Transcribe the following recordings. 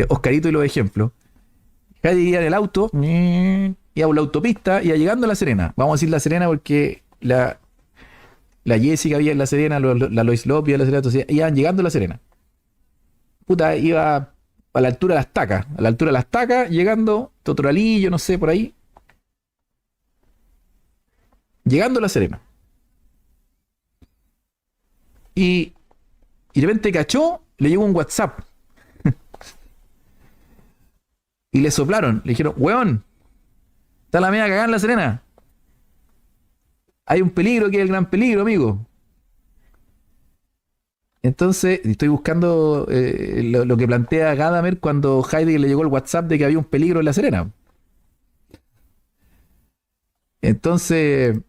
Oscarito y los ejemplos. Heidi iba en el auto, iba por la autopista, iba llegando a La Serena. Vamos a decir La Serena porque la Jessica había en La Serena, la Lois Lopez en La Serena, entonces iban llegando a La Serena. Puta, iba a la altura de las tacas, a la altura de las tacas, llegando, Totoralillo, no sé, por ahí, llegando a La Serena. Y, y de repente cachó, le llegó un WhatsApp y le soplaron, le dijeron, weón, está la media cagada en La Serena. Hay un peligro que es el gran peligro, amigo. Entonces, estoy buscando lo que plantea Gadamer cuando Heidegger le llegó el WhatsApp de que había un peligro en La Serena. Entonces,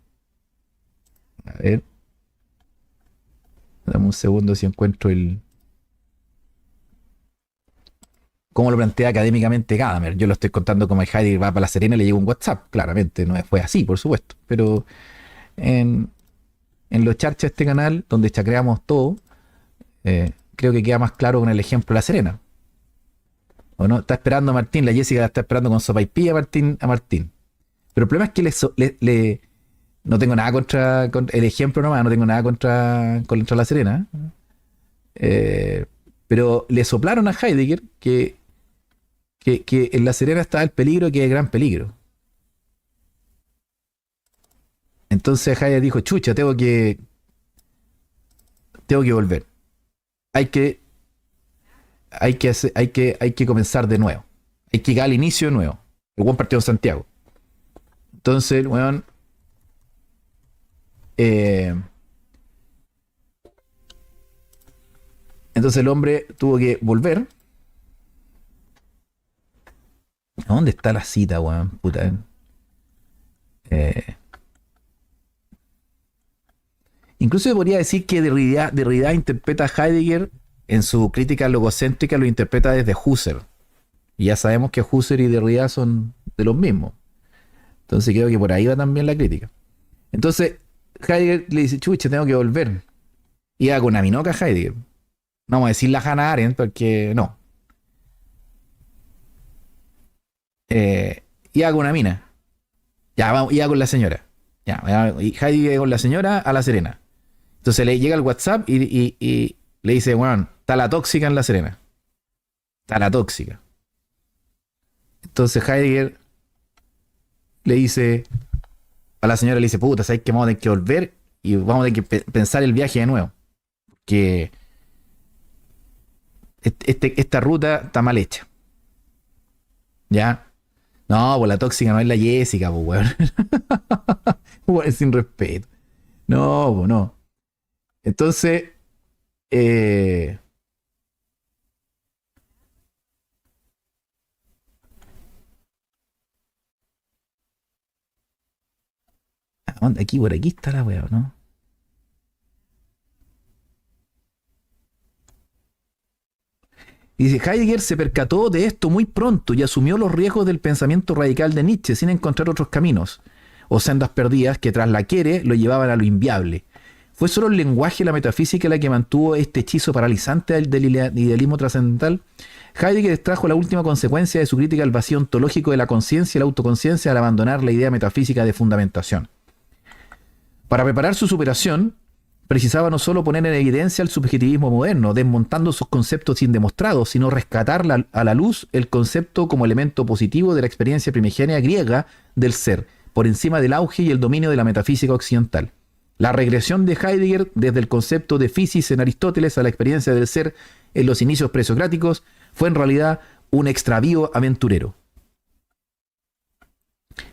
a ver, dame un segundo si encuentro el... ¿Cómo lo plantea académicamente Gadamer? Yo lo estoy contando como Heidegger va para La Serena y le llegó un WhatsApp. Claramente, no fue así, por supuesto. Pero en, en los charchas de este canal, donde chacreamos todo, creo que queda más claro con el ejemplo de La Serena. ¿O no? Está esperando a Martín, la Jessica está esperando con sopaipilla a Martín. Pero el problema es que no tengo nada contra el ejemplo nomás, no tengo nada contra La Serena. Eh, pero le soplaron a Heidegger que en La Serena estaba el peligro, que es el gran peligro. Entonces Heidegger dijo, chucha, tengo que volver. Hay que, hay que comenzar de nuevo. Hay que llegar al inicio de nuevo. El buen partido en Santiago. Entonces, weón, eh, entonces el hombre tuvo que volver. ¿Dónde está la cita, weón? Puta. Eh, Incluso podría decir que Derrida interpreta a Heidegger en su crítica logocéntrica, lo interpreta desde Husserl. Y ya sabemos que Husserl y Derrida son de los mismos. Entonces creo que por ahí va también la crítica. Entonces Heidegger le dice, chucha, tengo que volver. Y va con una minoca Heidegger. No vamos a decir la Hannah Arendt porque no. Iba con una mina. Ya, vamos, iba con la señora. Ya, y Heidegger con la señora a La Serena. Entonces le llega el WhatsApp y le dice, bueno, está la tóxica en La Serena. Está la tóxica. Entonces Heidegger le dice, a la señora le dice, puta, ¿sabes que vamos a tener que volver y vamos a tener que pensar el viaje de nuevo? Que esta ruta está mal hecha. ¿Ya? No, pues la tóxica no es la Jessica, pues, weón. Weón, sin respeto. No, pues no. Entonces, eh, aquí por aquí está la weá, ¿no? Y dice, Heidegger se percató de esto muy pronto y asumió los riesgos del pensamiento radical de Nietzsche sin encontrar otros caminos o sendas perdidas que tras la quiere lo llevaban a lo inviable. Fue solo el lenguaje y la metafísica la que mantuvo este hechizo paralizante del idealismo trascendental. Heidegger extrajo la última consecuencia de su crítica al vacío ontológico de la conciencia y la autoconciencia al abandonar la idea metafísica de fundamentación. Para preparar su superación, precisaba no solo poner en evidencia el subjetivismo moderno, desmontando sus conceptos indemostrados, sino rescatar a la luz el concepto como elemento positivo de la experiencia primigenia griega del ser, por encima del auge y el dominio de la metafísica occidental. La regresión de Heidegger desde el concepto de physis en Aristóteles a la experiencia del ser en los inicios presocráticos fue en realidad un extravío aventurero.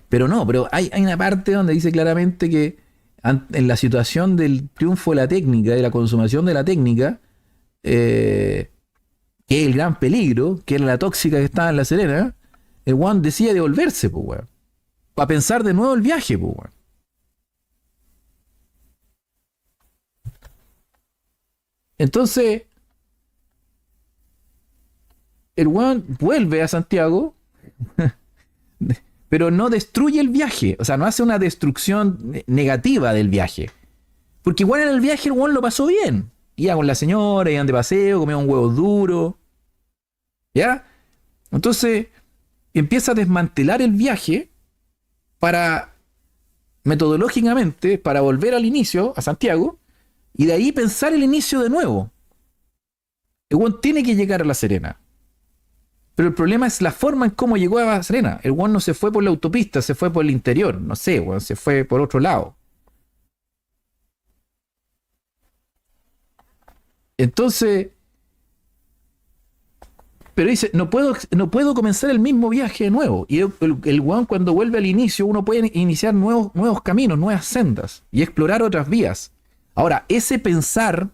Pero hay una parte donde dice claramente que en la situación del triunfo de la técnica, de la consumación de la técnica, que es el gran peligro, que era la tóxica que estaba en La Serena, el Juan decía devolverse, pues, weón. Para pensar de nuevo el viaje, pues, weón. Entonces, el Juan vuelve a Santiago, pero no destruye el viaje. O sea, no hace una destrucción negativa del viaje. Porque igual en el viaje el Juan lo pasó bien. Iba con la señora, iban de paseo, comía un huevo duro. ¿Ya? Entonces empieza a desmantelar el viaje para, metodológicamente, para volver al inicio, a Santiago, y de ahí pensar el inicio de nuevo. El weón tiene que llegar a La Serena. Pero el problema es la forma en cómo llegó a La Serena. El weón no se fue por la autopista, se fue por el interior. No sé, weón, se fue por otro lado. Entonces, pero dice, no puedo comenzar el mismo viaje de nuevo. Y el weón cuando vuelve al inicio, uno puede iniciar nuevos caminos, nuevas sendas y explorar otras vías. Ahora, ese pensar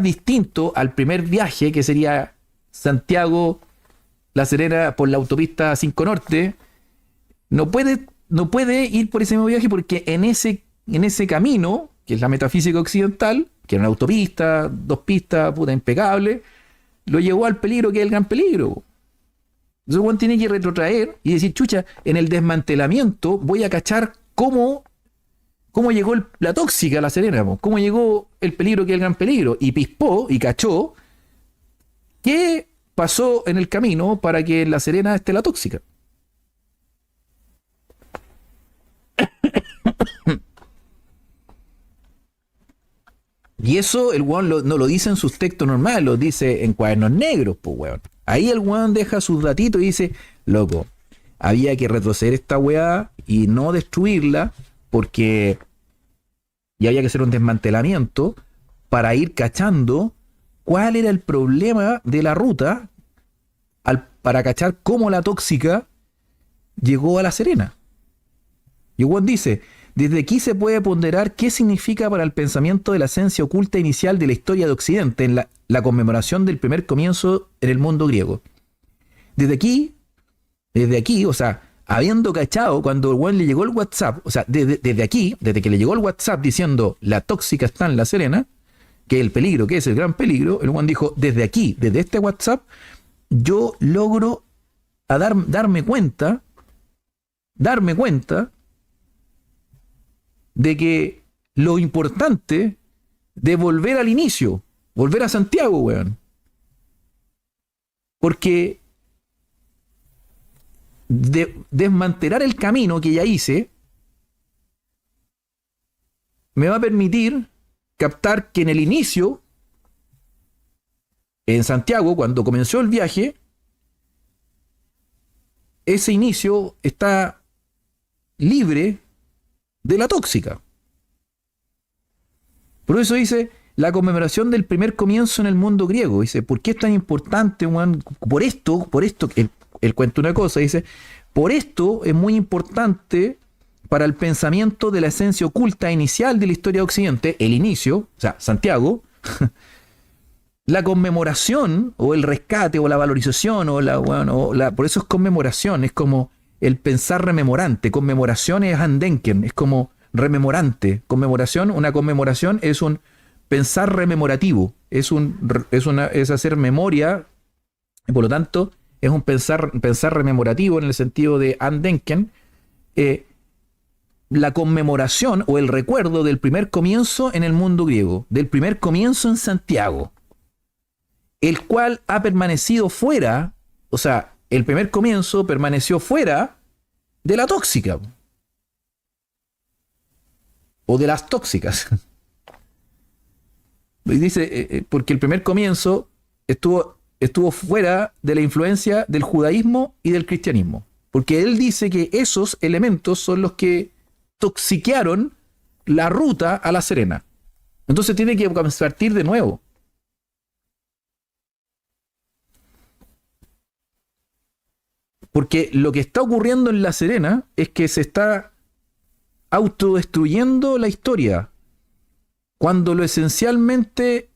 distinto al primer viaje, que sería Santiago, La Serena por la autopista 5 Norte, no puede ir por ese mismo viaje porque en ese camino, que es la metafísica occidental, que era una autopista, 2 pistas, puta, impecable, lo llevó al peligro que es el gran peligro. Entonces Juan tiene que retrotraer y decir, chucha, en el desmantelamiento voy a cachar cómo llegó la tóxica a La Serena, cómo llegó el peligro que es el gran peligro, y pispó y cachó qué pasó en el camino para que en La Serena esté la tóxica. Y eso el weón no lo dice en sus textos normales, lo dice en cuadernos negros, pues weón. Ahí el weón deja sus datitos y dice, loco, había que retroceder esta weá y no destruirla porque y había que hacer un desmantelamiento para ir cachando cuál era el problema de la ruta para cachar cómo la tóxica llegó a La Serena. Y Juan dice, desde aquí se puede ponderar qué significa para el pensamiento de la esencia oculta inicial de la historia de Occidente en la conmemoración del primer comienzo en el mundo griego. Desde aquí, o sea, habiendo cachado cuando el Juan le llegó el WhatsApp, o sea, desde aquí, desde que le llegó el WhatsApp diciendo la tóxica está en La Serena, que el peligro, que es el gran peligro, el Juan dijo, desde aquí, desde este WhatsApp, yo logro darme cuenta de que lo importante de volver al inicio, volver a Santiago, weón. Porque desmantelar el camino que ya hice me va a permitir captar que en el inicio, en Santiago, cuando comenzó el viaje, ese inicio está libre de la tóxica. Por eso dice la conmemoración del primer comienzo en el mundo griego. Dice, ¿por qué es tan importante, Juan? Por esto, él cuenta una cosa, dice, por esto es muy importante para el pensamiento de la esencia oculta inicial de la historia de Occidente, el inicio, o sea, Santiago, la conmemoración o el rescate o la valorización por eso es conmemoración, es como el pensar rememorante. Conmemoración es Andenken, es como rememorante. Una conmemoración es un pensar rememorativo, es hacer memoria, y por lo tanto es un pensar rememorativo en el sentido de Andenken. La conmemoración o el recuerdo del primer comienzo en el mundo griego, del primer comienzo en Santiago, el cual ha permanecido fuera, o sea, el primer comienzo permaneció fuera de la tóxica o de las tóxicas. Dice, porque el primer comienzo estuvo fuera de la influencia del judaísmo y del cristianismo, porque él dice que esos elementos son los que toxiquearon la ruta a La Serena. Entonces tiene que partir de nuevo. Porque lo que está ocurriendo en La Serena es que se está autodestruyendo la historia, cuando lo esencialmente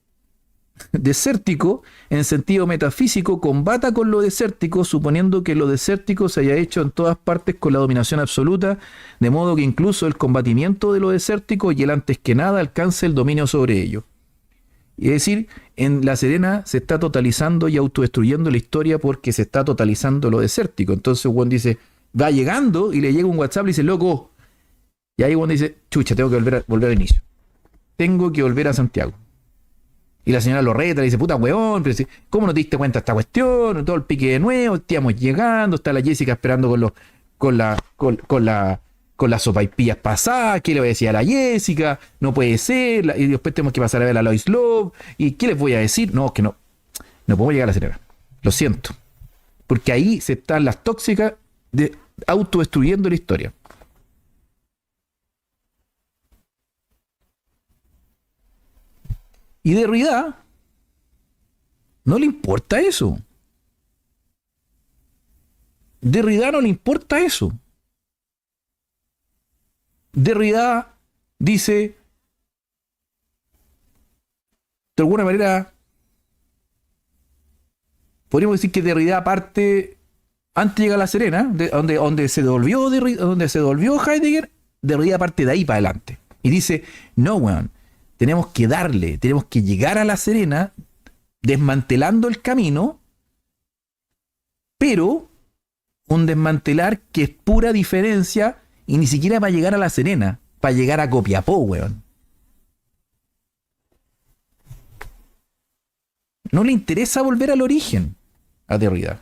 desértico, en sentido metafísico, combata con lo desértico, suponiendo que lo desértico se haya hecho en todas partes con la dominación absoluta, de modo que incluso el combatimiento de lo desértico y el antes que nada alcance el dominio sobre ello. Es decir, en La Serena se está totalizando y autodestruyendo la historia porque se está totalizando lo desértico. Entonces Juan dice, va llegando y le llega un WhatsApp y le dice, loco. Y ahí Juan dice, chucha, tengo que volver al inicio. Tengo que volver a Santiago. Y la señora lo reta, le dice, puta weón, pero ¿cómo no te diste cuenta de esta cuestión? Todo el pique de nuevo, estábamos llegando, está la Jessica esperando con las sopaipillas pasadas, ¿qué le voy a decir a la Jessica? No puede ser, y después tenemos que pasar a ver a Lois Love, ¿y qué les voy a decir? No, que no podemos llegar a la Serena. Lo siento. Porque ahí se están las tóxicas autodestruyendo la historia. Y Derrida no le importa eso. Derrida no le importa eso. Derrida dice, de alguna manera, podríamos decir que Derrida parte antes de llegar a La Serena, donde se devolvió Heidegger, Derrida parte de ahí para adelante. Y dice, no, weón, tenemos que llegar a La Serena desmantelando el camino, pero un desmantelar que es pura diferencia y ni siquiera para llegar a La Serena, para llegar a Copiapó, weón. No le interesa volver al origen a Derrida.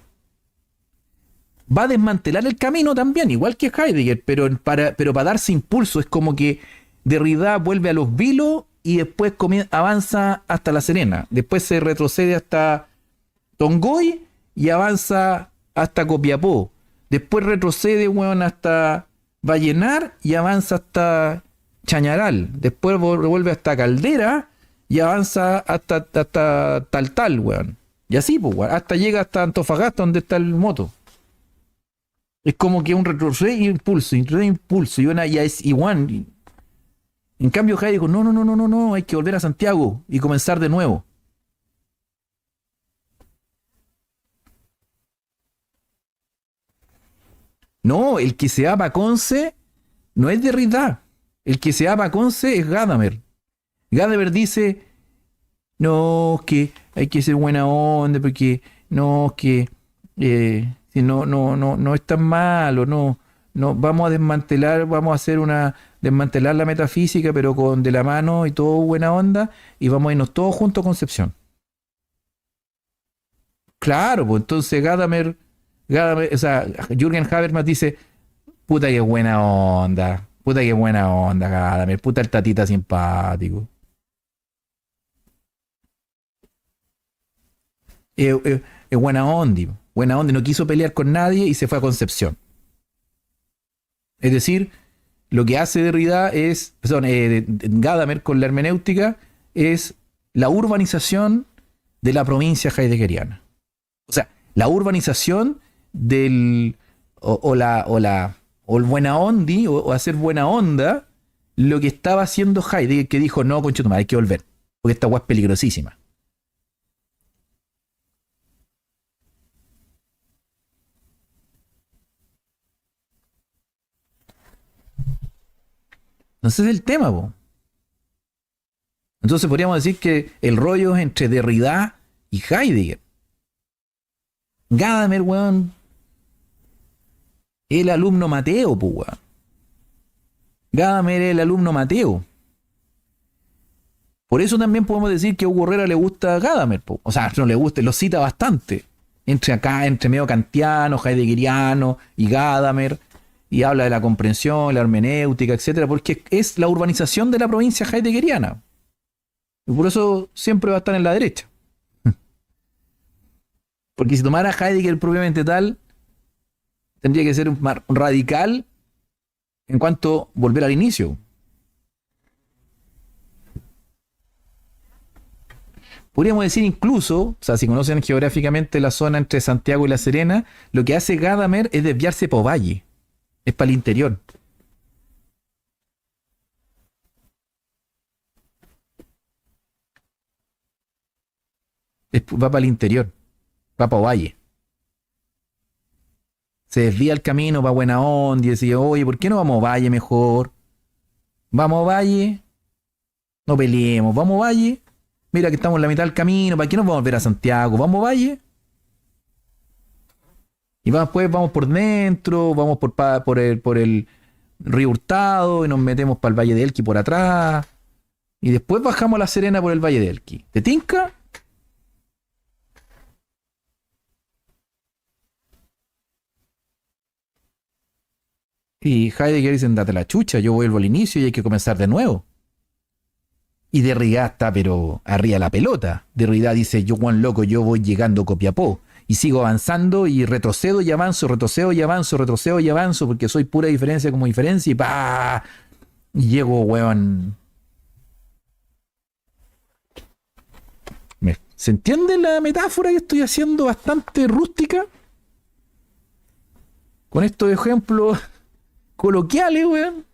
Va a desmantelar el camino también, igual que Heidegger, pero para darse impulso. Es como que Derrida vuelve a los Vilos y después avanza hasta La Serena. Después se retrocede hasta Tongoy y avanza hasta Copiapó. Después retrocede, weón, hasta Vallenar y avanza hasta Chañaral. Después vuelve hasta Caldera y avanza hasta tal, weón. Y así, pues, weón, hasta llega hasta Antofagasta, donde está el moto. Es como que un retroceso y impulso, y es igual. En cambio, Heidegger dijo, no, hay que volver a Santiago y comenzar de nuevo. No, el que se va para Conce no es Derrida. El que se va para Conce es Gadamer. Gadamer dice, no, que hay que ser buena onda, porque no, que si no es tan malo, no, vamos a desmantelar, desmantelar la metafísica, pero con de la mano y todo buena onda, y vamos a irnos todos juntos a Concepción. Claro, pues entonces Gadamer, o sea, Jürgen Habermas dice, puta que buena onda, Gadamer, puta el tatita simpático. Es buena onda, no quiso pelear con nadie y se fue a Concepción. Es decir, lo que hace Derrida Gadamer con la hermenéutica es la urbanización de la provincia heideggeriana. O sea, la urbanización del o el buena ondi o hacer buena onda, lo que estaba haciendo Heidegger, que dijo, no, conchetumare, hay que volver, porque esta weá es peligrosísima. Entonces es el tema, po. Entonces podríamos decir que el rollo es entre Derrida y Heidegger. Gadamer, weón, el alumno Mateo, pues, weón. Gadamer es el alumno Mateo. Por eso también podemos decir que a Hugo Herrera le gusta Gadamer, po. O sea, no le gusta, lo cita bastante. Entre medio kantiano, heideggeriano y Gadamer, y habla de la comprensión, la hermenéutica, etcétera, porque es la urbanización de la provincia heideggeriana. Y por eso siempre va a estar en la derecha. Porque si tomara Heidegger propiamente tal, tendría que ser un radical en cuanto a volver al inicio. Podríamos decir incluso, o sea, si conocen geográficamente la zona entre Santiago y La Serena, lo que hace Gadamer es desviarse por valle. Es para el interior. Va para el interior. Va para valle. Se desvía el camino, va buena onda y decía, oye, ¿por qué no vamos a valle mejor? Vamos a valle. No peleemos, vamos a valle. Mira que estamos en la mitad del camino, ¿para qué nos vamos a volver a Santiago? Vamos a valle. Y después vamos por dentro, vamos por el río Hurtado y nos metemos para el Valle de Elqui por atrás. y después bajamos a La Serena por el Valle del Elqui. ¿Te tinca? Y Heidegger dice, date la chucha, yo vuelvo al inicio y hay que comenzar de nuevo. Y Derrida está, pero arriba la pelota. Derrida dice, yo Juan loco, yo voy llegando a Copiapó. Y sigo avanzando y retrocedo y avanzo, retrocedo y avanzo, retrocedo y avanzo, porque soy pura diferencia como diferencia y ¡pah! Y llego, weón. ¿Se entiende la metáfora que estoy haciendo bastante rústica? Con estos ejemplos coloquiales, weón.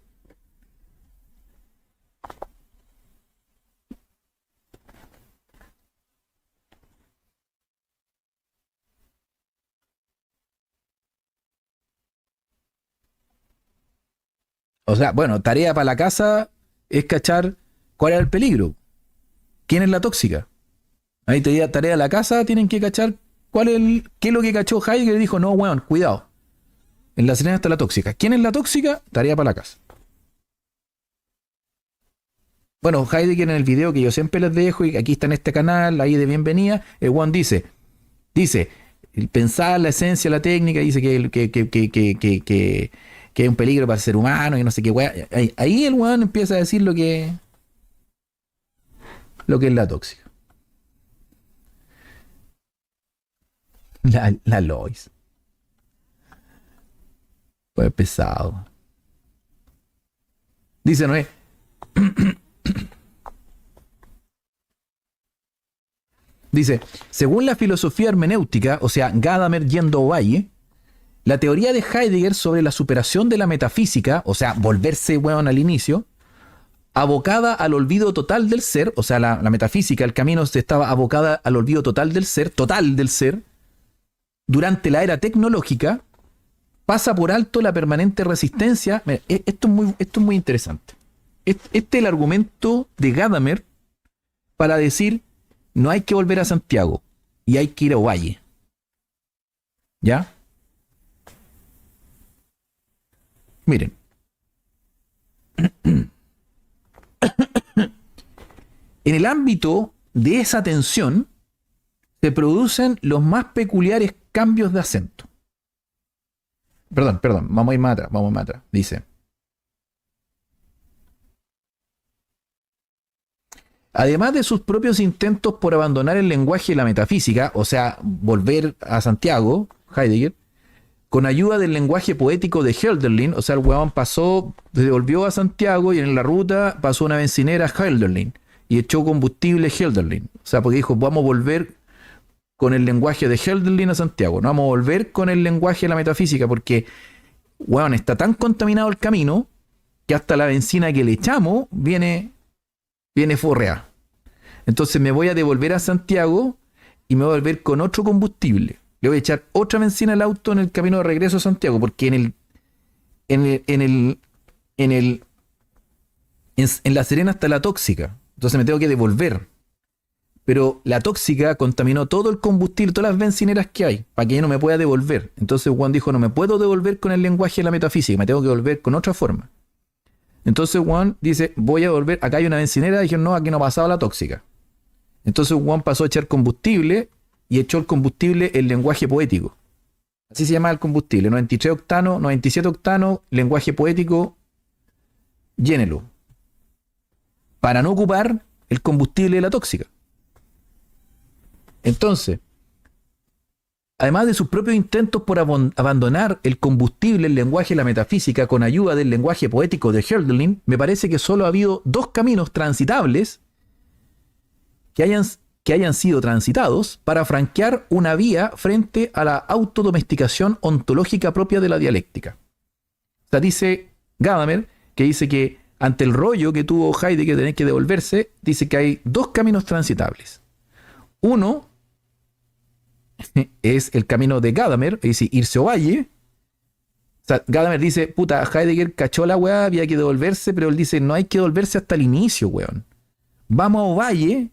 O sea, bueno, tarea para la casa es cachar cuál es el peligro. ¿Quién es la tóxica? Ahí te diga tarea de la casa, tienen que cachar qué es lo que cachó Heidegger y dijo, no, weón, cuidado. En La Serena está la tóxica. ¿Quién es la tóxica? Tarea para la casa. Bueno, Heidegger en el video que yo siempre les dejo, y aquí está en este canal, ahí de bienvenida, el weón dice, el pensar la esencia, la técnica, dice que es un peligro para el ser humano y no sé qué weón. Ahí el weón empieza a decir lo que es la tóxica. La Lois. Pues pesado. Dice Noé. Dice, según la filosofía hermenéutica, o sea, Gadamer yendo Valle, la teoría de Heidegger sobre la superación de la metafísica, o sea, volverse weón al inicio, abocada al olvido total del ser, o sea, la metafísica, el camino estaba abocada al olvido total del ser, durante la era tecnológica, pasa por alto la permanente resistencia. Mira, esto es muy interesante. Este es el argumento de Gadamer para decir no hay que volver a Santiago y hay que ir a Ovalle. ¿Ya? Miren. En el ámbito de esa tensión se producen los más peculiares cambios de acento. Perdón, vamos a ir más atrás. Dice, además de sus propios intentos por abandonar el lenguaje y la metafísica, o sea, volver a Santiago, Heidegger, con ayuda del lenguaje poético de Hölderlin, o sea, el huevón se volvió a Santiago y en la ruta pasó una bencinera Hölderlin y echó combustible Hölderlin. O sea, porque dijo, vamos a volver con el lenguaje de Hölderlin a Santiago, no vamos a volver con el lenguaje de la metafísica, porque, huevón, está tan contaminado el camino que hasta la benzina que le echamos viene forreada. Entonces me voy a devolver a Santiago y me voy a volver con otro combustible. Le voy a echar otra benzina al auto en el camino de regreso a Santiago, porque en La Serena está la tóxica. Entonces me tengo que devolver. Pero la tóxica contaminó todo el combustible, todas las bencineras que hay, para que yo no me pueda devolver. Entonces Juan dijo, no me puedo devolver con el lenguaje de la metafísica, me tengo que devolver con otra forma. Entonces Juan dice, voy a volver, acá hay una bencinera, dijeron, no, aquí no pasaba la tóxica. Entonces Juan pasó a echar combustible y echó el combustible el lenguaje poético. Así se llama el combustible, 93 octanos, 97 octanos, lenguaje poético, llénelo. Para no ocupar el combustible de la tóxica. Entonces, además de sus propios intentos por abandonar el combustible, el lenguaje y la metafísica con ayuda del lenguaje poético de Hölderlin, me parece que solo ha habido dos caminos transitables que hayan sido transitados para franquear una vía frente a la autodomesticación ontológica propia de la dialéctica. O sea, dice Gadamer, que dice que ante el rollo que tuvo Heidegger de tener que devolverse, dice que hay dos caminos transitables. Uno es el camino de Gadamer, es decir, irse a Ovalle. O sea, Gadamer dice, puta, Heidegger cachó la weá, había que devolverse, pero él dice, no hay que devolverse hasta el inicio, weón. Vamos a Ovalle.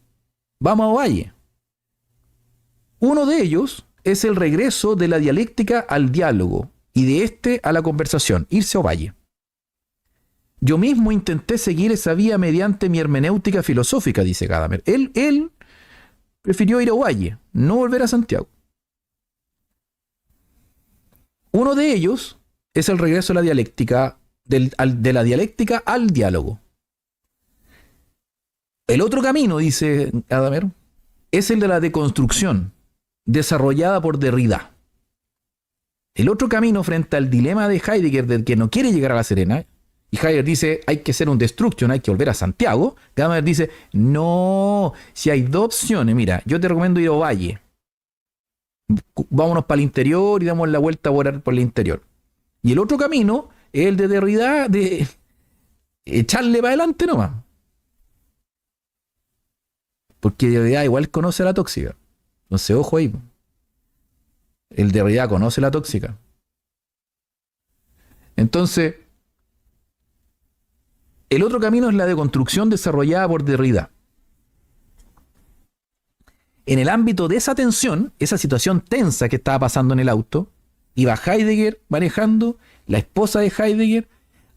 Uno de ellos es el regreso de la dialéctica al diálogo y de este a la conversación, irse a Ovalle. Yo mismo intenté seguir esa vía mediante mi hermenéutica filosófica, dice Gadamer. Él prefirió ir a Ovalle, no volver a Santiago. Uno de ellos es el regreso a la dialéctica, de la dialéctica al diálogo. El otro camino, dice Gadamer, es el de la deconstrucción, desarrollada por Derrida. El otro camino frente al dilema de Heidegger del que no quiere llegar a La Serena, y Heidegger dice, hay que hacer un destruction, hay que volver a Santiago. Gadamer dice, no, si hay dos opciones, mira, yo te recomiendo ir a Ovalle. Vámonos para el interior y damos la vuelta por el interior. Y el otro camino es el de Derrida, de echarle para adelante nomás. Porque Derrida igual conoce a la tóxica. Entonces, ojo ahí. El Derrida conoce la tóxica. Entonces, el otro camino es la deconstrucción desarrollada por Derrida. En el ámbito de esa tensión, esa situación tensa que estaba pasando en el auto, iba Heidegger manejando, la esposa de Heidegger,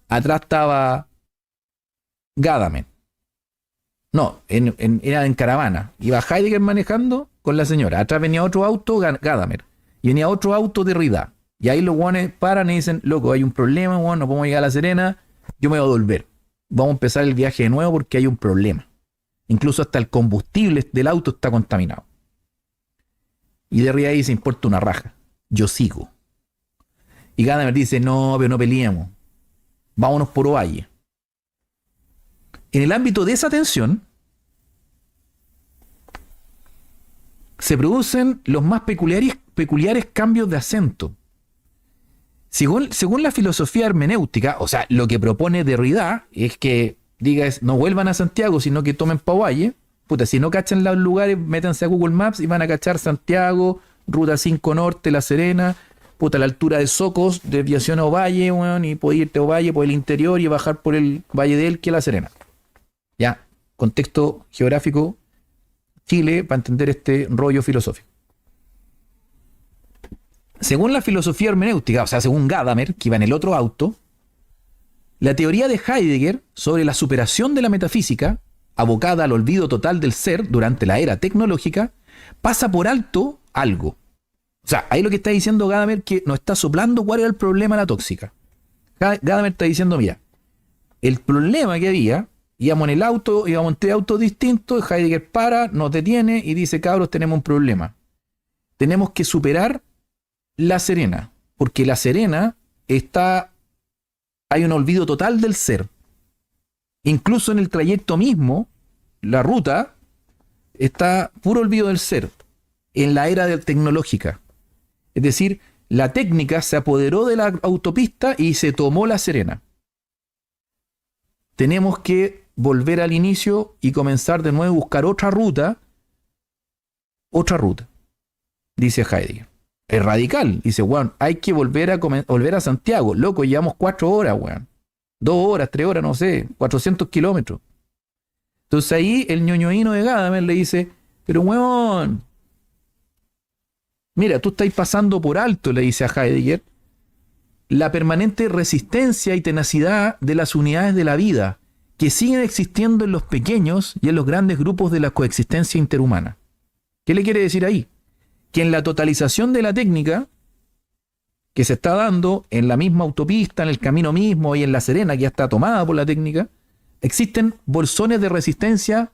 atrás estaba Gadamer. No, era en caravana. Iba Heidegger manejando con la señora. Atrás venía otro auto, Gadamer. Y venía otro auto de Derrida. Y ahí los guanes paran y dicen, loco, hay un problema, guan, no podemos llegar a La Serena, yo me voy a volver. Vamos a empezar el viaje de nuevo porque hay un problema. Incluso hasta el combustible del auto está contaminado. Y Derrida dice, importa una raja, yo sigo. Y Gadamer dice, no, pero no peleemos. Vámonos por Ovalle. En el ámbito de esa tensión, se producen los más peculiares cambios de acento. Según la filosofía hermenéutica, o sea, lo que propone Derrida es que no vuelvan a Santiago, sino que tomen pa' Ovalle. Puta, si no cachan los lugares, métanse a Google Maps y van a cachar Santiago, Ruta 5 Norte, La Serena, puta, a la altura de Socos, desviación a Ovalle, bueno, y podés irte a Ovalle por el interior y bajar por el Valle de Elqui a La Serena. Ya, contexto geográfico, Chile, para entender este rollo filosófico. Según la filosofía hermenéutica, o sea, según Gadamer, que iba en el otro auto, la teoría de Heidegger sobre la superación de la metafísica, abocada al olvido total del ser durante la era tecnológica, pasa por alto algo. O sea, ahí lo que está diciendo Gadamer que nos está soplando cuál era el problema de la tóxica. Gadamer está diciendo, mira, el problema que había, íbamos en el auto, íbamos en tres autos distintos, Heidegger para, nos detiene y dice, cabros, tenemos un problema. Tenemos que superar La Serena, porque La Serena hay un olvido total del ser. Incluso en el trayecto mismo, la ruta, está puro olvido del ser, en la era tecnológica. Es decir, la técnica se apoderó de la autopista y se tomó La Serena. Tenemos que volver al inicio y comenzar de nuevo a buscar otra ruta, dice Heidegger. Es radical, dice, weón, hay que volver a Santiago. Loco, llevamos 4 horas, weón. 2 horas, 3 horas, no sé, 400 kilómetros. Entonces ahí el ñoñoíno de Gadamer le dice, pero weón, mira, tú estás pasando por alto, le dice a Heidegger, la permanente resistencia y tenacidad de las unidades de la vida que siguen existiendo en los pequeños y en los grandes grupos de la coexistencia interhumana. ¿Qué le quiere decir ahí? Que en la totalización de la técnica que se está dando en la misma autopista, en el camino mismo y en La Serena, que ya está tomada por la técnica, existen bolsones de resistencia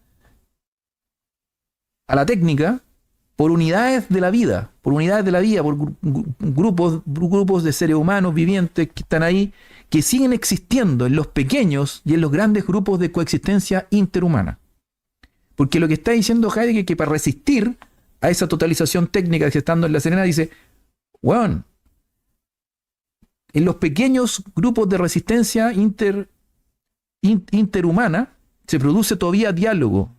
a la técnica por unidades de la vida, por grupos de seres humanos vivientes que están ahí, que siguen existiendo en los pequeños y en los grandes grupos de coexistencia interhumana. Porque lo que está diciendo Heidegger es que para resistir a esa totalización técnica que se está dando en La Serena, dice, weón, en los pequeños grupos de resistencia interhumana se produce todavía diálogo.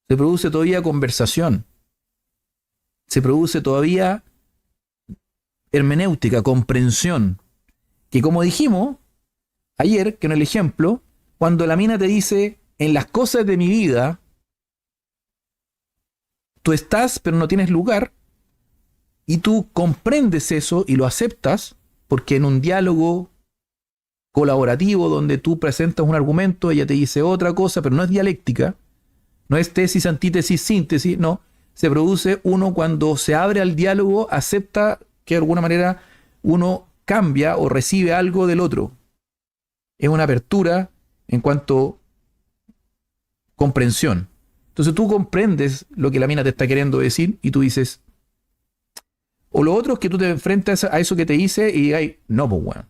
Se produce todavía conversación. Se produce todavía hermenéutica, comprensión. Que como dijimos ayer, que en el ejemplo, cuando la mina te dice, en las cosas de mi vida, tú estás, pero no tienes lugar, Y tú comprendes eso y lo aceptas porque en un diálogo colaborativo donde tú presentas un argumento, ella te dice otra cosa, pero no es dialéctica, no es tesis, antítesis, síntesis, no. Se produce uno cuando se abre al diálogo, acepta que de alguna manera uno cambia o recibe algo del otro. Es una apertura en cuanto a comprensión. Entonces tú comprendes lo que la mina te está queriendo decir y tú dices, o lo otro es que tú te enfrentas a eso que te dice y digas, no, pues bueno,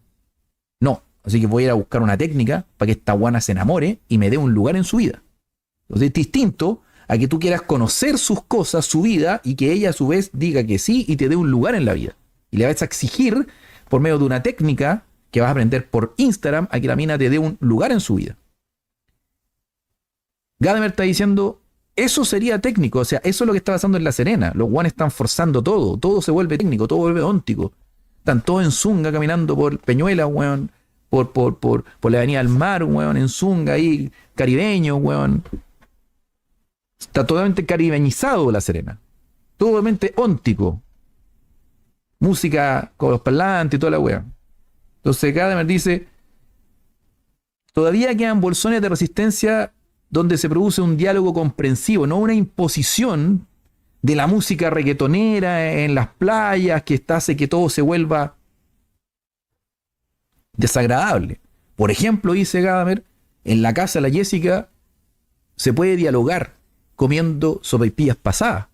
no. Así que voy a ir a buscar una técnica para que esta guana se enamore y me dé un lugar en su vida. Entonces es distinto a que tú quieras conocer sus cosas, su vida, y que ella a su vez diga que sí y te dé un lugar en la vida. Y le vas a exigir, por medio de una técnica que vas a aprender por Instagram, a que la mina te dé un lugar en su vida. Gadamer está diciendo, eso sería técnico, o sea, eso es lo que está pasando en La Serena. Los guanes están forzando todo, todo se vuelve técnico, todo vuelve óntico. Están todos en zunga caminando por Peñuela, weón, por la Avenida del Mar, weón, en zunga ahí, caribeño, weón. Está totalmente caribeñizado La Serena. Totalmente óntico. Música con los parlantes y toda la weá. Entonces Gadamer dice, todavía quedan bolsones de resistencia donde se produce un diálogo comprensivo, no una imposición de la música reggaetonera en las playas que hace que todo se vuelva desagradable. Por ejemplo, dice Gadamer, en la casa de la Jessica se puede dialogar comiendo sopaipillas pasadas.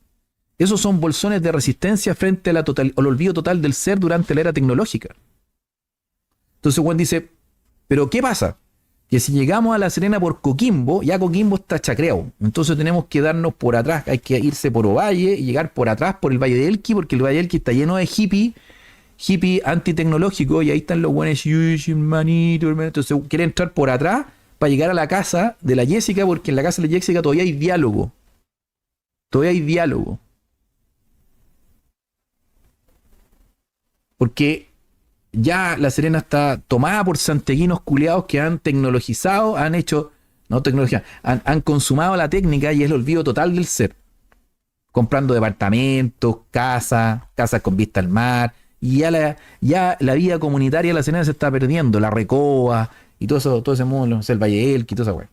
Esos son bolsones de resistencia frente a al olvido total del ser durante la era tecnológica. Entonces Juan dice, ¿pero qué pasa? Que si llegamos a La Serena por Coquimbo, ya Coquimbo está chacreado. Entonces tenemos que darnos por atrás, hay que irse por Ovalle y llegar por atrás por el Valle de Elqui, porque el Valle de Elqui está lleno de hippie antitecnológico, y ahí están los buenos, hermanito. Entonces quiere entrar por atrás para llegar a la casa de la Jessica, porque en la casa de la Jessica todavía hay diálogo. Todavía hay diálogo. Porque ya La Serena está tomada por santiaguinos culiados que han tecnologizado, han hecho, no tecnología, han consumado la técnica y es el olvido total del ser. Comprando departamentos, casas con vista al mar, y ya la vida comunitaria de La Serena se está perdiendo, la Recoba y todo ese mundo, el Valle de Elqui y toda esa weá.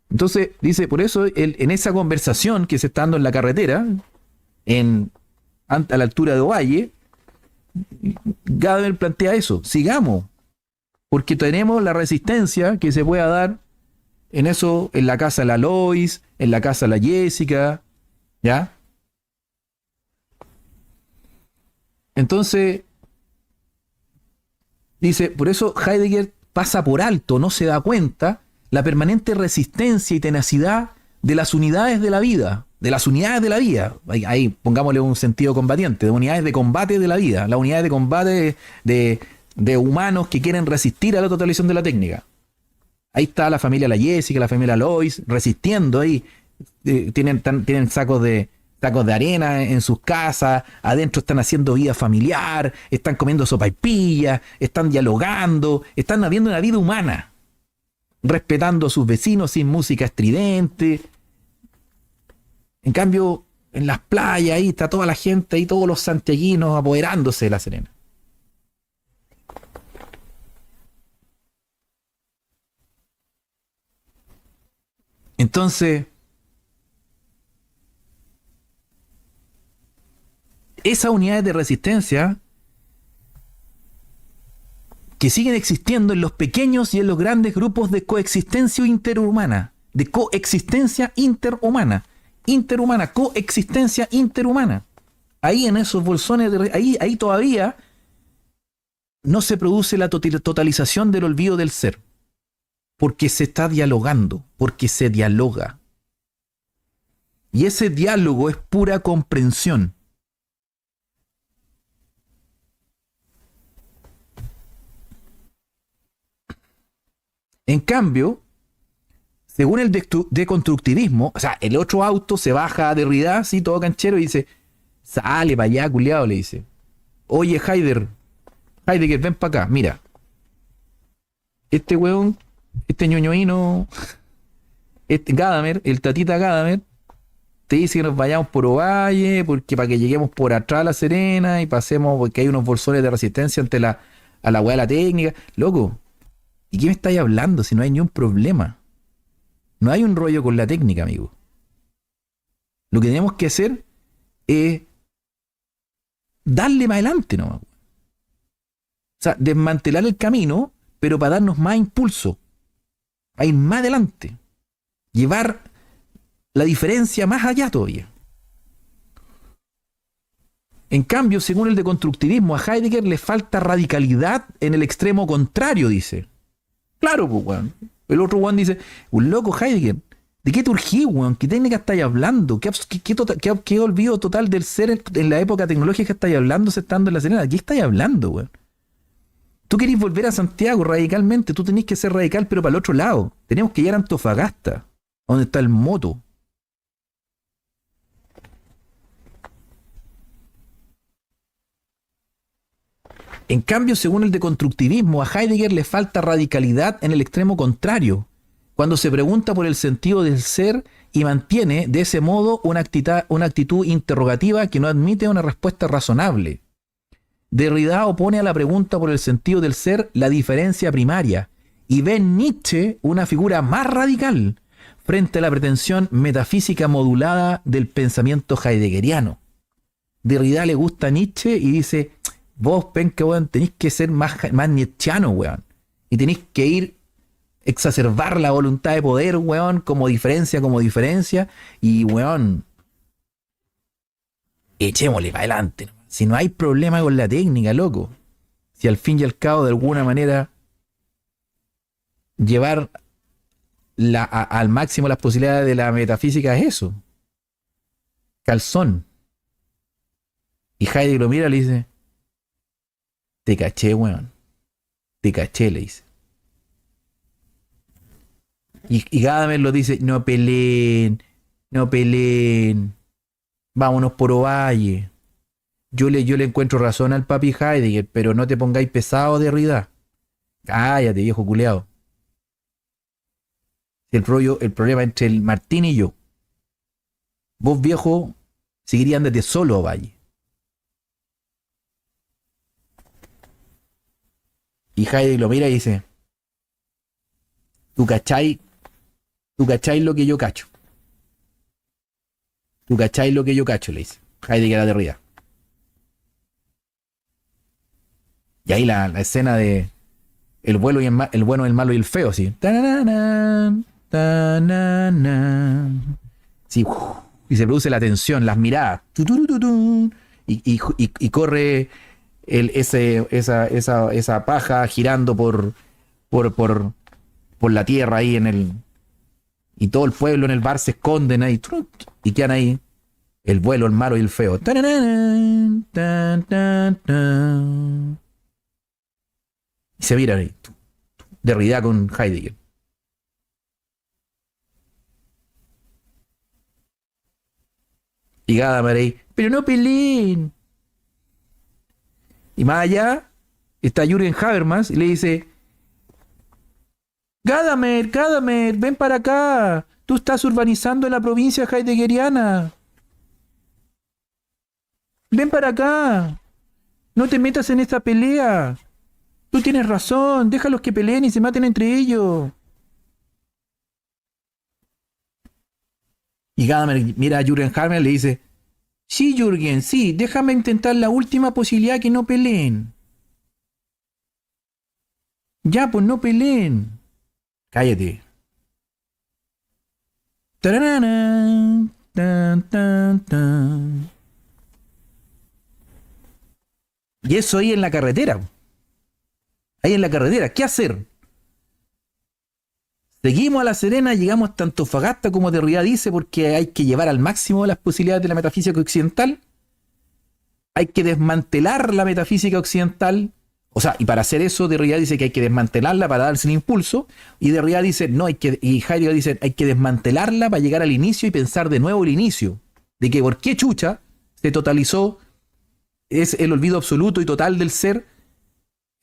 Entonces, dice, por eso en esa conversación que se está dando en la carretera, a la altura de Ovalle, Gadamer plantea eso, sigamos, porque tenemos la resistencia que se pueda dar en eso, en la casa de la Lois, en la casa de la Jessica, ¿ya? Entonces, dice, por eso Heidegger pasa por alto, no se da cuenta, la permanente resistencia y tenacidad de las unidades de la vida, ahí pongámosle un sentido combatiente, de unidades de combate de la vida, las unidades de combate de humanos que quieren resistir a la totalización de la técnica. Ahí está la familia La Jessica, la familia Lois, resistiendo ahí, tienen sacos de arena en sus casas, adentro están haciendo vida familiar, están comiendo sopaipillas, están dialogando, están habiendo una vida humana, respetando a sus vecinos sin música estridente. En cambio, en las playas ahí está toda la gente, ahí todos los santiaguinos apoderándose de La Serena. Entonces, esas unidades de resistencia que siguen existiendo en los pequeños y en los grandes grupos de coexistencia interhumana, coexistencia interhumana. Ahí en esos bolsones, ahí todavía no se produce la totalización del olvido del ser, porque se está dialogando, porque se dialoga. Y ese diálogo es pura comprensión. En cambio, según el deconstructivismo, o sea, el otro auto se baja a Derrida, así todo canchero, y dice, sale para allá, culiado, le dice. Oye, Heidegger, ven para acá, mira. Este weón, este ñoñoíno, Gadamer, el tatita Gadamer, te dice que nos vayamos por Ovalle, porque para que lleguemos por atrás a La Serena y pasemos, porque hay unos bolsones de resistencia a la weá de la técnica. Loco, ¿y qué me estáis hablando si no hay ni un problema? No hay un rollo con la técnica, amigo. Lo que tenemos que hacer es darle más adelante, ¿no? O sea, desmantelar el camino, pero para darnos más impulso, a ir más adelante, llevar la diferencia más allá todavía. En cambio, según el deconstructivismo, a Heidegger le falta radicalidad en el extremo contrario, dice. Claro, pues, weón. El otro weón dice, un loco Heidegger, ¿de qué te urgí, weón? ¿Qué técnica estáis hablando? ¿Qué olvido total del ser en la época tecnológica que estáis hablando, estando en La Serena? ¿De qué estáis hablando, weón? Tú querés volver a Santiago radicalmente, tú tenés que ser radical, pero para el otro lado. Tenemos que ir a Antofagasta, donde está el moto. En cambio, según el deconstructivismo, a Heidegger le falta radicalidad en el extremo contrario, cuando se pregunta por el sentido del ser y mantiene, de ese modo, una actitud interrogativa que no admite una respuesta razonable. Derrida opone a la pregunta por el sentido del ser la diferencia primaria y ve en Nietzsche una figura más radical frente a la pretensión metafísica modulada del pensamiento heideggeriano. Derrida le gusta a Nietzsche y dice, vos, penca, weón, tenéis que ser más nietzscheano, weón. Y tenéis que ir exacerbar la voluntad de poder, weón, como diferencia. Y, weón, echémosle para adelante, ¿no? Si no hay problema con la técnica, loco. Si al fin y al cabo, de alguna manera, llevar al máximo las posibilidades de la metafísica es eso. Calzón. Y Heidegger lo mira y le dice, te caché, weón. Te caché, le dice. Y Gadamer lo dice, no peleen. Vámonos por Ovalle. Yo le encuentro razón al papi Heidegger, pero no te pongáis pesado de Derrida. Cállate, viejo culeado. El problema entre el Martín y yo. Vos, viejo, seguiría andate solo a Ovalle. Y Heidegger lo mira y dice, ¿tú cachai lo que yo cacho? ¿Tú cachai lo que yo cacho? Le dice Heidegger a Derrida. Y ahí la escena de el bueno, el malo y el feo, así. Sí, y se produce la tensión, las miradas. Y corre esa paja girando por la tierra ahí y todo el pueblo en el bar se esconden ahí y quedan ahí el bueno, el malo y el feo. Y se miran ahí. Derrida con Heidegger. Y Gadamer ahí, pero no peleen. Y más allá está Jürgen Habermas y le dice, Gadamer, ven para acá. Tú estás urbanizando la provincia heideggeriana. Ven para acá. No te metas en esta pelea. Tú tienes razón. Déjalos que peleen y se maten entre ellos. Y Gadamer mira a Jürgen Habermas y le dice, sí, Jürgen, sí, déjame intentar la última posibilidad que no peleen. Ya, pues no peleen. Cállate. Tararán, tan, tan, tan. Y eso ahí en la carretera. Ahí en la carretera. ¿Qué hacer? Seguimos a La Serena, llegamos hasta Antofagasta, como Derrida dice, porque hay que llevar al máximo las posibilidades de la metafísica occidental. Hay que desmantelar la metafísica occidental. O sea, y para hacer eso, Derrida dice que hay que desmantelarla para darse el impulso. Y Derrida dice, no, y Heidegger dice, hay que desmantelarla para llegar al inicio y pensar de nuevo el inicio. De que por qué chucha se totalizó, es el olvido absoluto y total del ser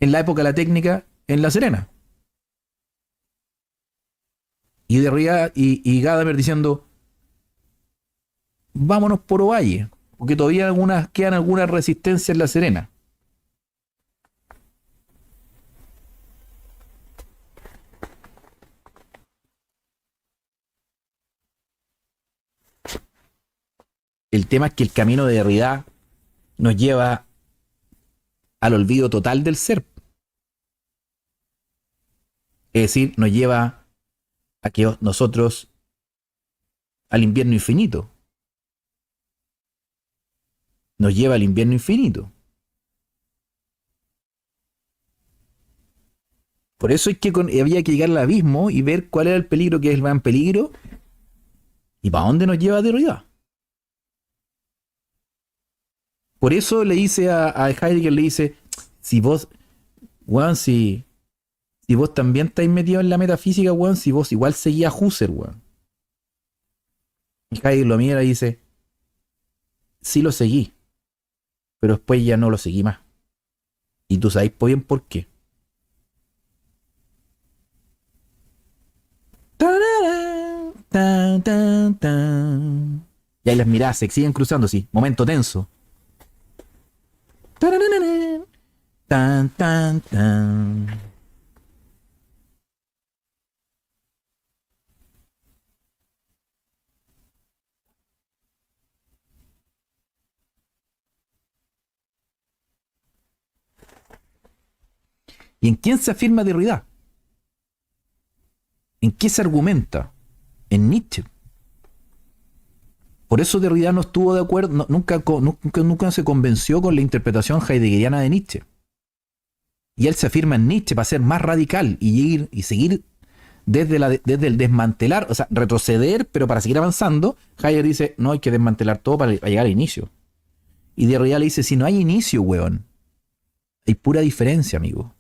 en la época de la técnica en La Serena. Y Derrida y Gadamer diciendo, vámonos por Ovalle, porque todavía quedan algunas resistencias en La Serena. El tema es que el camino de Derrida nos lleva al olvido total del ser. Es decir, nos lleva a que nosotros al invierno infinito. Nos lleva al invierno infinito. Por eso es que había que llegar al abismo y ver cuál era el peligro que es el gran peligro y para dónde nos lleva Derrida. Por eso le dice a Heidegger, le dice, si vos, weón, si vos también estáis metido en la metafísica, weón, si vos igual seguías a Husserl, weón. Y Heidegger lo mira y dice, sí lo seguí, pero después ya no lo seguí más. Y tú sabéis bien por qué. Tan, tan, tan. Y ahí las miradas se siguen cruzando, sí. Momento tenso. Tan, tan, tan. ¿Y en quién se afirma Derrida? ¿En qué se argumenta? En Nietzsche. Por eso Derrida no estuvo de acuerdo, nunca se convenció con la interpretación heideggeriana de Nietzsche. Y él se afirma en Nietzsche para ser más radical y seguir desde el desmantelar, o sea, retroceder, pero para seguir avanzando. Heidegger dice, no, hay que desmantelar todo para llegar al inicio. Y Derrida le dice, si no hay inicio, weón, hay pura diferencia, amigo.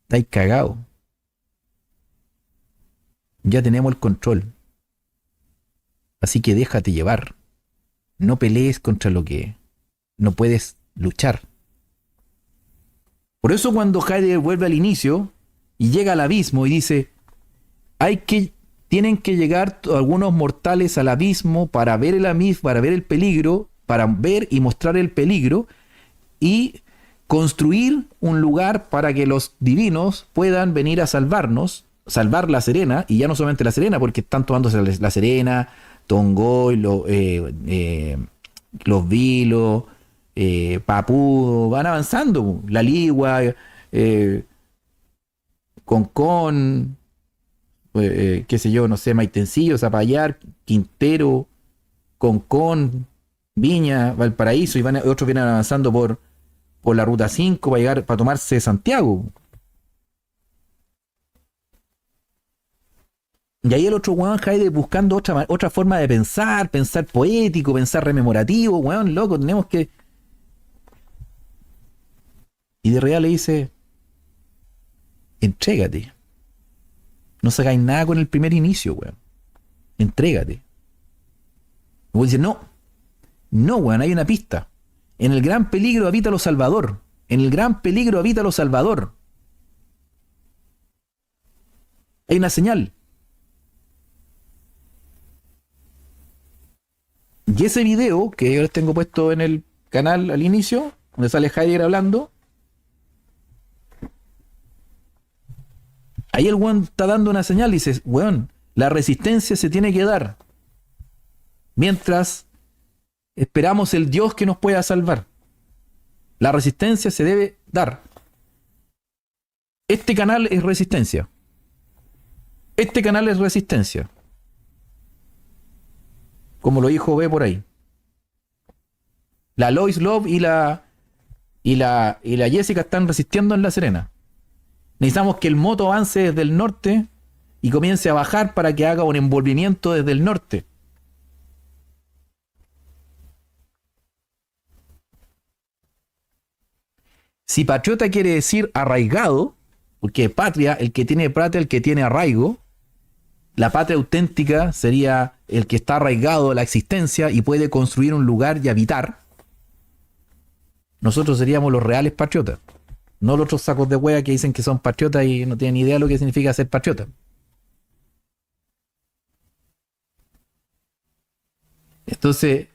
Estáis cagados. Ya tenemos el control. Así que déjate llevar. No pelees contra lo que no puedes luchar. Por eso cuando Heidegger vuelve al inicio y llega al abismo y dice, tienen que llegar algunos mortales al abismo para ver el abismo, para ver el peligro, para ver y mostrar el peligro y construir un lugar para que los divinos puedan venir a salvarnos, salvar La Serena, y ya no solamente La Serena, porque están tomándose La Serena, Tongoy, los Vilos, Papudo, van avanzando, La Ligua, Concón, qué sé yo, no sé, Maitencillo, Zapallar, Quintero, Concón, Viña, Valparaíso, y otros vienen avanzando por la ruta 5 para tomarse Santiago. Y ahí el otro weón Heidegger buscando otra forma de pensar poético, pensar rememorativo, weón, loco, tenemos que. Y Derrida le dice, entrégate. No sacáis nada con el primer inicio, weón. Entrégate. Y weón dice, no, weón, hay una pista. En el gran peligro habita lo salvador. En el gran peligro habita lo salvador. Hay una señal. Y ese video que yo les tengo puesto en el canal al inicio, donde sale Heidegger hablando, ahí el weón está dando una señal y dice, weón, la resistencia se tiene que dar mientras esperamos el Dios que nos pueda salvar. La resistencia se debe dar. Este canal es resistencia. Este canal es resistencia. Como lo dijo B por ahí. La Lois Love y la Jessica están resistiendo en La Serena. Necesitamos que el moto avance desde el norte y comience a bajar para que haga un envolvimiento desde el norte. Si patriota quiere decir arraigado, porque patria, el que tiene arraigo, la patria auténtica sería el que está arraigado a la existencia y puede construir un lugar y habitar. Nosotros seríamos los reales patriotas, no los otros sacos de hueá que dicen que son patriotas y no tienen idea de lo que significa ser patriota. Entonces,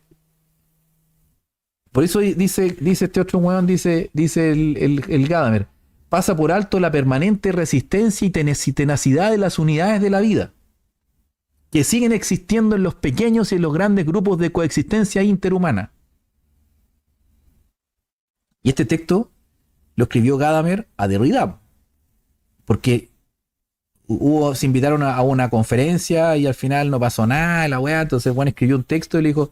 por eso dice este otro weón, dice el Gadamer, pasa por alto la permanente resistencia y tenacidad de las unidades de la vida, que siguen existiendo en los pequeños y en los grandes grupos de coexistencia interhumana. Y este texto lo escribió Gadamer a Derrida, porque se invitaron a una conferencia y al final no pasó nada, la weá, entonces Juan escribió un texto y le dijo,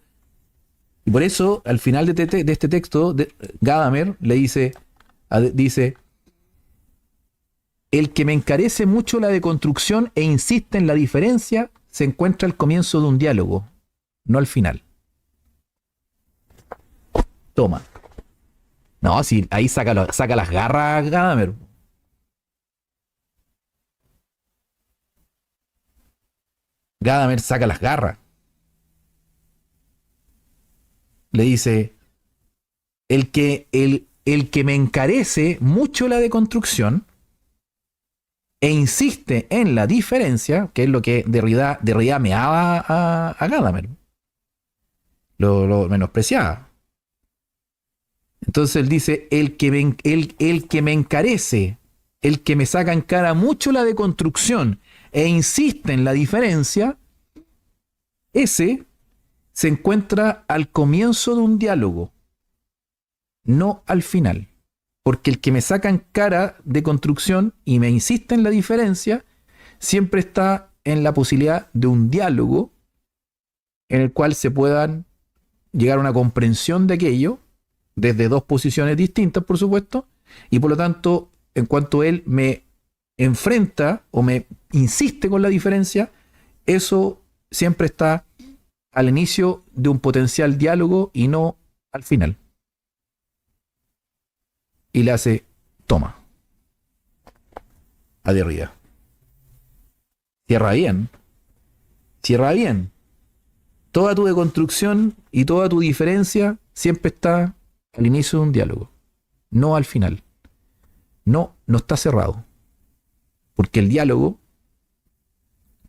y por eso al final de este texto, Gadamer le dice, el que me encarece mucho la deconstrucción e insiste en la diferencia, se encuentra al comienzo de un diálogo, no al final. Toma. No, si ahí saca las garras Gadamer. Gadamer saca las garras. Le dice, el que me encarece mucho la deconstrucción e insiste en la diferencia, que es lo que Derrida meaba a Gadamer. Lo menospreciaba. Entonces él dice, el que me encarece, el que me saca en cara mucho la deconstrucción e insiste en la diferencia, ese se encuentra al comienzo de un diálogo, no al final. Porque el que me saca en cara de construcción y me insiste en la diferencia, siempre está en la posibilidad de un diálogo en el cual se puedan llegar a una comprensión de aquello, desde dos posiciones distintas, por supuesto, y por lo tanto, en cuanto él me enfrenta o me insiste con la diferencia, eso siempre está al inicio de un potencial diálogo y no al final. Y le hace, toma, a Derrida. Cierra bien. Toda tu deconstrucción y toda tu diferencia siempre está al inicio de un diálogo, no al final. No está cerrado. Porque el diálogo,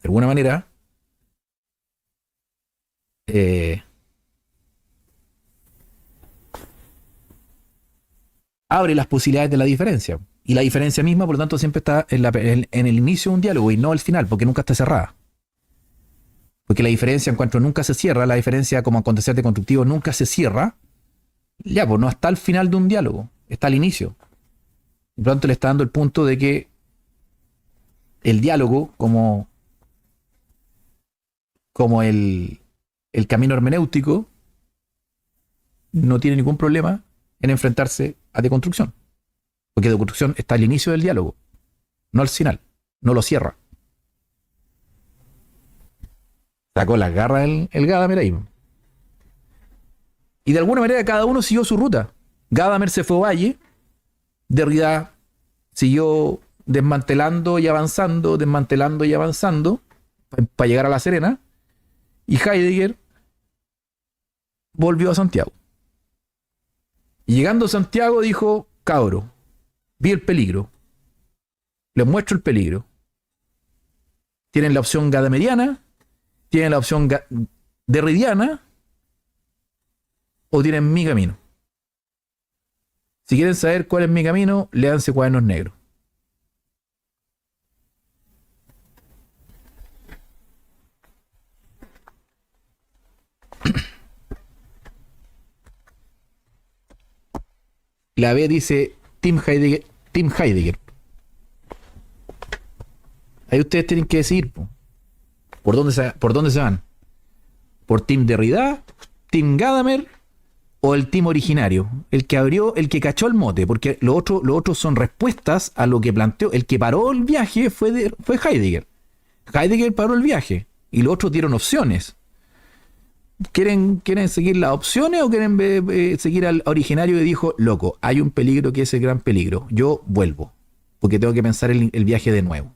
de alguna manera, abre las posibilidades de la diferencia. Y la diferencia misma, por lo tanto, siempre está en el inicio de un diálogo y no al final, porque nunca está cerrada. Porque la diferencia, en cuanto nunca se cierra, la diferencia como acontecer deconstructivo nunca se cierra, ya, pues no está al final de un diálogo, está al inicio. Y por lo tanto le está dando el punto de que el diálogo, como el camino hermenéutico, no tiene ningún problema en enfrentarse a deconstrucción. Porque deconstrucción está al inicio del diálogo, no al final, no lo cierra. Sacó las garras el Gadamer ahí. Y de alguna manera cada uno siguió su ruta. Gadamer se fue a Valle, Derrida siguió desmantelando y avanzando para llegar a La Serena, y Heidegger volvió a Santiago. Y llegando a Santiago dijo, cabro, vi el peligro, les muestro el peligro. Tienen la opción gadameriana, tienen la opción derridiana, o tienen mi camino. Si quieren saber cuál es mi camino, léanse Cuadernos Negros. La B dice Team Heidegger. Ahí ustedes tienen que decidir por dónde se van. ¿Por Team Derrida, Team Gadamer o el team originario? El que cachó el mote, porque lo otro son respuestas a lo que planteó. El que paró el viaje fue Heidegger. Heidegger paró el viaje y los otros dieron opciones. ¿Quieren seguir las opciones o quieren seguir al originario que dijo, loco, hay un peligro que es el gran peligro? Yo vuelvo, porque tengo que pensar el viaje de nuevo.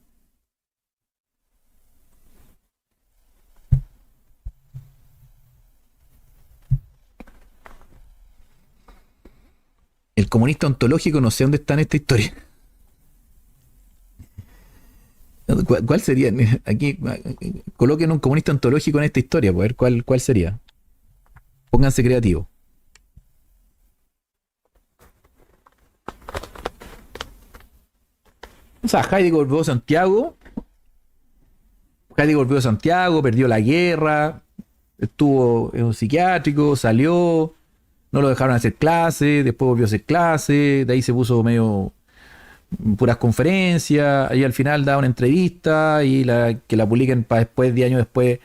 El comunista ontológico, no sé dónde está en esta historia. ¿Cuál sería? Aquí coloquen un comunista ontológico en esta historia, para ver cuál sería. Pónganse creativos. O sea, Heidegger volvió a Santiago. Heidegger volvió a Santiago, perdió la guerra, estuvo en un psiquiátrico, salió, no lo dejaron hacer clases, después volvió a hacer clases, de ahí se puso medio puras conferencias, y al final da una entrevista y que la publiquen para después, 10 años después,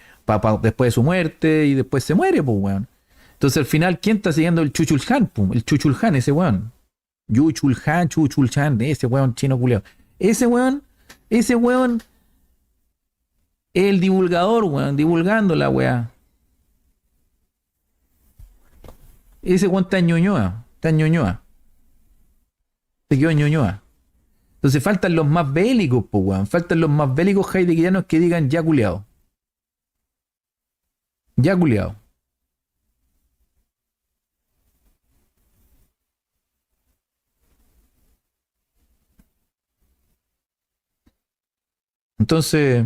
después de su muerte, y después se muere, pues, weón. Entonces al final, ¿quién está siguiendo el Chuchulhan? El Chuchulhan, ese weón. Chuchulhan, ese weón chino culiao. Ese weón es el divulgador, weón, divulgando la weá. Ese weón está en Ñuñoa, se quedó en Ñuñoa. Entonces faltan los más bélicos, pues, weón. Faltan los más bélicos heideggerianos que digan ya culiao. Ya culiao. Entonces,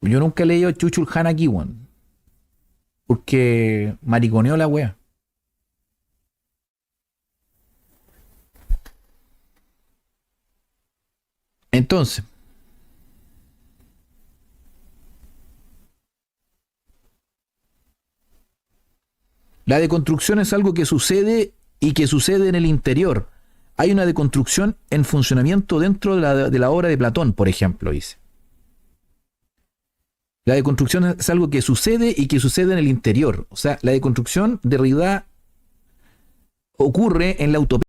yo nunca he leído Chuchulhan aquí, weón. Porque mariconeó la wea. Entonces, la deconstrucción es algo que sucede y que sucede en el interior. Hay una deconstrucción en funcionamiento dentro de la obra de Platón, por ejemplo, dice. La deconstrucción es algo que sucede y que sucede en el interior. O sea, la deconstrucción de Derrida ocurre en la utopía.